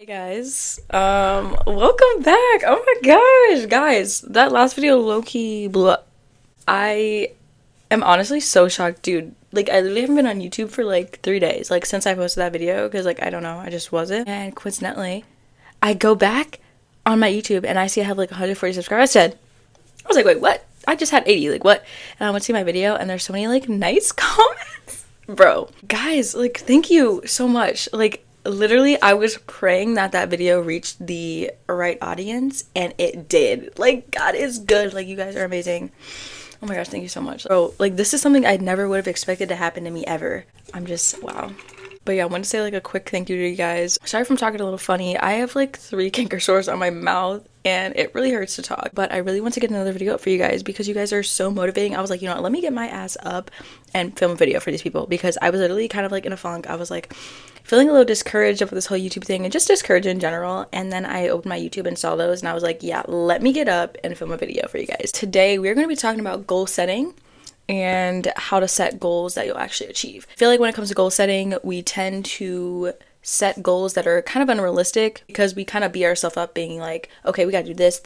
Hey guys, welcome back. Oh my gosh, guys, that last video low-key blew up. I am honestly so shocked, dude. Like, I literally haven't been on YouTube for like 3 days, like since I posted that video, because like, I don't know, I just wasn't. And coincidentally, I go back on my YouTube and I see I have like 140 subscribers. I was like, wait, what? I just had 80, like what? And I went to see my video and there's so many like nice comments. Bro, guys, like, thank you so much. Like, literally, I was praying that that video reached the right audience, and it did. Like, God is good. Like, you guys are amazing. Oh my gosh, thank you so much. Bro, like, this is something I never would have expected to happen to me ever. I'm just, wow. But yeah, I want to say like a quick thank you to you guys. Sorry if I'm talking a little funny. I have like 3 canker sores on my mouth and it really hurts to talk. But I really want to get another video up for you guys because you guys are so motivating. I was like, you know what, let me get my ass up and film a video for these people because I was literally kind of like in a funk. I was like feeling a little discouraged over this whole YouTube thing and just discouraged in general. And then I opened my YouTube and saw those and I was like, yeah, let me get up and film a video for you guys. Today, we're going to be talking about goal setting and how to set goals that you'll actually achieve. I feel like when it comes to goal setting, we tend to set goals that are kind of unrealistic because we kind of beat ourselves up being like, okay, we gotta do this,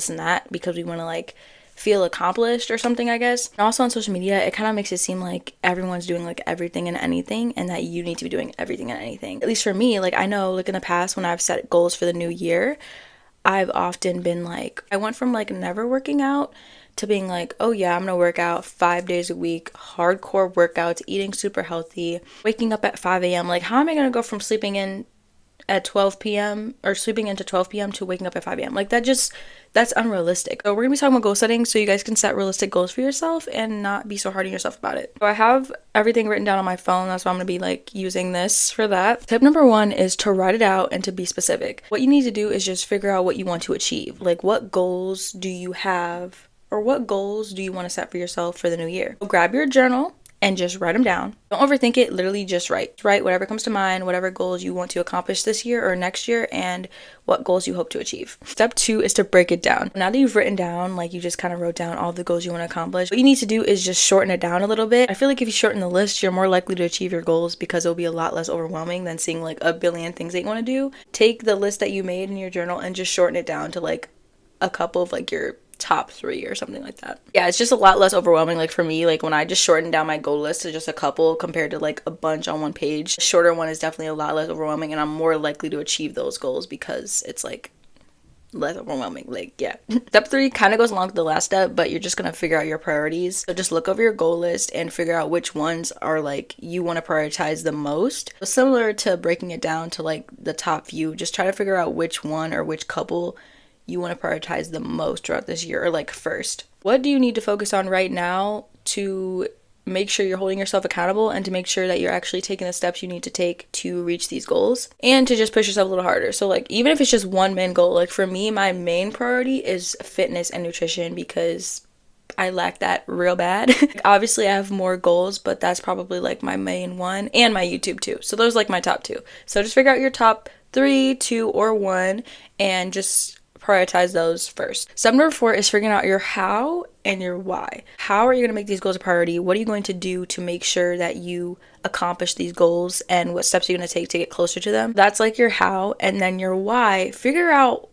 and that because we want to like feel accomplished or something, I guess. And also on social media, it kind of makes it seem like everyone's doing like everything and anything and that you need to be doing everything and anything. At least for me, like I know like in the past when I've set goals for the new year, I've often been like, I went from like never working out to being like, oh yeah, I'm gonna work out 5 days a week, hardcore workouts, eating super healthy, waking up at 5 a.m. Like, how am I gonna go from sleeping in at 12 p.m. or sleeping into 12 p.m. to waking up at 5 a.m.? Like, that's unrealistic. So we're gonna be talking about goal setting so you guys can set realistic goals for yourself and not be so hard on yourself about it. So I have everything written down on my phone. That's why I'm gonna be like using this for that. Tip number 1 is to write it out and to be specific. What you need to do is just figure out what you want to achieve. Like, what goals do you have? Or what goals do you want to set for yourself for the new year? So grab your journal and just write them down. Don't overthink it, literally just write. Write whatever comes to mind, whatever goals you want to accomplish this year or next year, and what goals you hope to achieve. Step 2 is to break it down. Now that you've written down, like you just kind of wrote down all the goals you want to accomplish, what you need to do is just shorten it down a little bit. I feel like if you shorten the list, you're more likely to achieve your goals because it'll be a lot less overwhelming than seeing like a billion things that you want to do. Take the list that you made in your journal and just shorten it down to like a couple of like your top 3 or something like that. Yeah, it's just a lot less overwhelming. Like for me, like when I just shortened down my goal list to just a couple compared to like a bunch on one page, the shorter one is definitely a lot less overwhelming and I'm more likely to achieve those goals because it's like less overwhelming. Like, yeah. Step 3 kind of goes along with the last step, but you're just gonna figure out your priorities. So just look over your goal list and figure out which ones are like you want to prioritize the most. So similar to breaking it down to like the top few, just try to figure out which one or which couple you want to prioritize the most throughout this year or like first. What do you need to focus on right now to make sure you're holding yourself accountable and to make sure that you're actually taking the steps you need to take to reach these goals and to just push yourself a little harder? So like even if it's just one main goal, like for me, my main priority is fitness and nutrition because I lack that real bad. Obviously I have more goals, but that's probably like my main one, and my YouTube too. So those are like my top 2. So just figure out your top 3, 2, or 1 and just prioritize those first. Step number 4 is figuring out your how and your why. How are you going to make these goals a priority? What are you going to do to make sure that you accomplish these goals, and what steps are you going to take to get closer to them? That's like your how. And then your why, figure out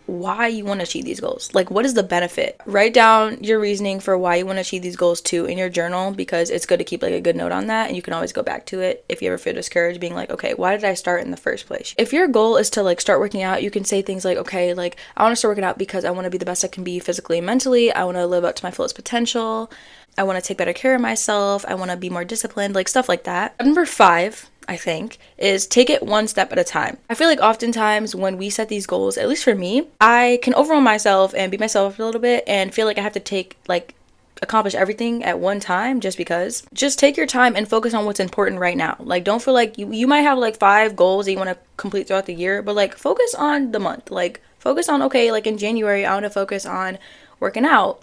why you want to achieve these goals. Like, what is the benefit? Write down your reasoning for why you want to achieve these goals too in your journal because it's good to keep like a good note on that and you can always go back to it if you ever feel discouraged, being like, okay, why did I start in the first place? If your goal is to like start working out, you can say things like, okay, like I want to start working out because I want to be the best I can be physically and mentally. I want to live up to my fullest potential. I want to take better care of myself. I want to be more disciplined, like stuff like that. Number 5, I think, is take it one step at a time. I feel like oftentimes when we set these goals, at least for me, I can overwhelm myself and beat myself up a little bit and feel like I have to accomplish everything at one time just because. Just take your time and focus on what's important right now. Like, don't feel like you might have like 5 goals that you want to complete throughout the year, but like focus on the month. Like focus on, okay, like in January, I want to focus on working out.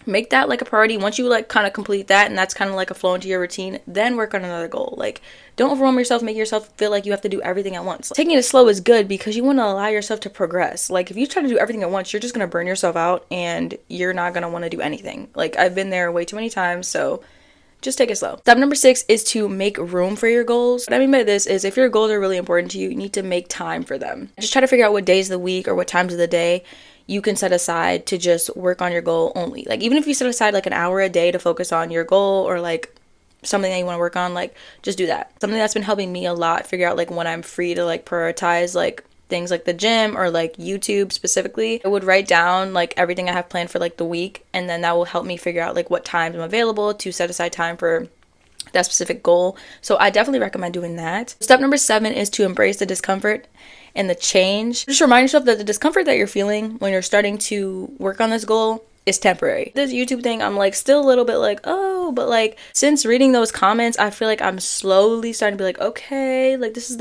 Make that like a priority. Once you like kind of complete that and that's kind of like a flow into your routine, then work on another goal. Like, don't overwhelm yourself, make yourself feel like you have to do everything at once. Taking it slow is good because you want to allow yourself to progress. Like, if you try to do everything at once, you're just going to burn yourself out and you're not going to want to do anything. Like, I've been there way too many times, so just take it slow. Step number 6 is to make room for your goals. What I mean by this is if your goals are really important to you, you need to make time for them. Just try to figure out what days of the week or what times of the day you can set aside to just work on your goal only. Like even if you set aside like an hour a day to focus on your goal or like something that you want to work on, like just do that. Something that's been helping me a lot, figure out like when I'm free to like prioritize like things like the gym or like YouTube specifically. I would write down like everything I have planned for like the week, and then that will help me figure out like what times I'm available to set aside time for that specific goal. So I definitely recommend doing that. Step number 7 is to embrace the discomfort and the change. Just remind yourself that the discomfort that you're feeling when you're starting to work on this goal is temporary. This YouTube thing, I'm like still a little bit like, oh, but like since reading those comments, I feel like I'm slowly starting to be like, okay, like this is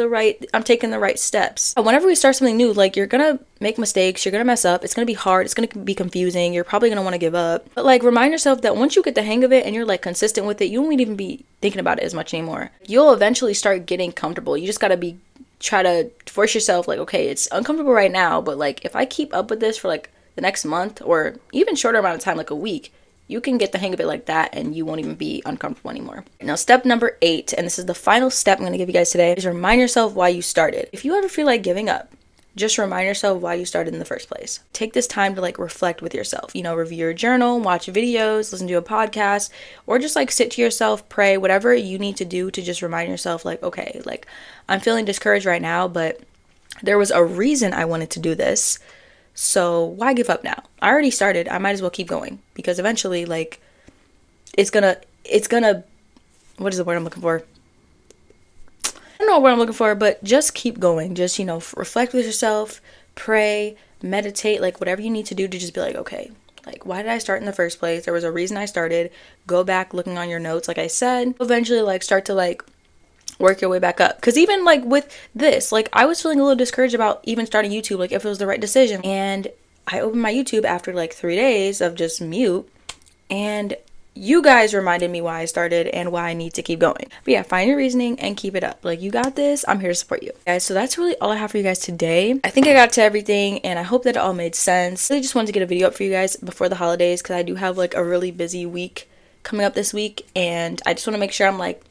I'm taking the right steps. And whenever we start something new, like you're gonna make mistakes, you're gonna mess up, it's gonna be hard, it's gonna be confusing, you're probably gonna want to give up. But like remind yourself that once you get the hang of it and you're like consistent with it, you won't even be thinking about it as much anymore. You'll eventually start getting comfortable. You just gotta try to force yourself like, okay, it's uncomfortable right now, but like if I keep up with this for like the next month or even shorter amount of time, like a week, you can get the hang of it like that and you won't even be uncomfortable anymore. Now, step number 8, and this is the final step I'm going to give you guys today, is remind yourself why you started. If you ever feel like giving up, just remind yourself why you started in the first place. Take this time to like reflect with yourself, review your journal, watch videos, listen to a podcast, or just like sit to yourself, pray, whatever you need to do to just remind yourself like, okay, like I'm feeling discouraged right now, but there was a reason I wanted to do this. So why give up now? I already started. I might as well keep going because eventually like it's gonna, what is the word I'm looking for? I don't know what I'm looking for, but just keep going. Just, reflect with yourself, pray, meditate, like whatever you need to do to just be like, okay, like why did I start in the first place? There was a reason I started. Go back looking on your notes. Like I said, eventually like start to like work your way back up. Because even like with this, like I was feeling a little discouraged about even starting YouTube, like if it was the right decision. And I opened my YouTube after like 3 days of just mute, and you guys reminded me why I started and why I need to keep going. But yeah, find your reasoning and keep it up. Like you got this. I'm here to support you guys. So that's really all I have for you guys today. I think I got to everything and I hope that it all made sense. I just wanted to get a video up for you guys before the holidays because I do have like a really busy week coming up this week, and I just want to make sure I'm like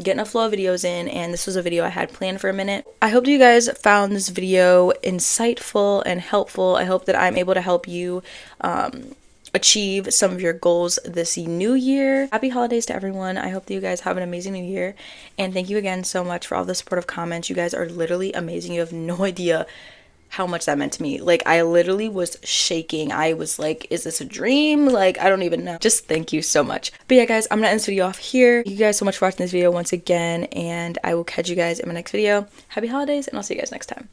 getting a flow of videos in, and this was a video I had planned for a minute. I hope you guys found this video insightful and helpful. I hope that I'm able to help you achieve some of your goals this new year. Happy holidays to everyone. I hope that you guys have an amazing new year, and thank you again so much for all the supportive comments. You guys are literally amazing. You have no idea how much that meant to me. Like I literally was shaking. I was like, is this a dream? Like I don't even know. Just thank you so much. But yeah guys, I'm gonna end this video off here. Thank you guys so much for watching this video once again, and I will catch you guys in my next video. Happy holidays, and I'll see you guys next time.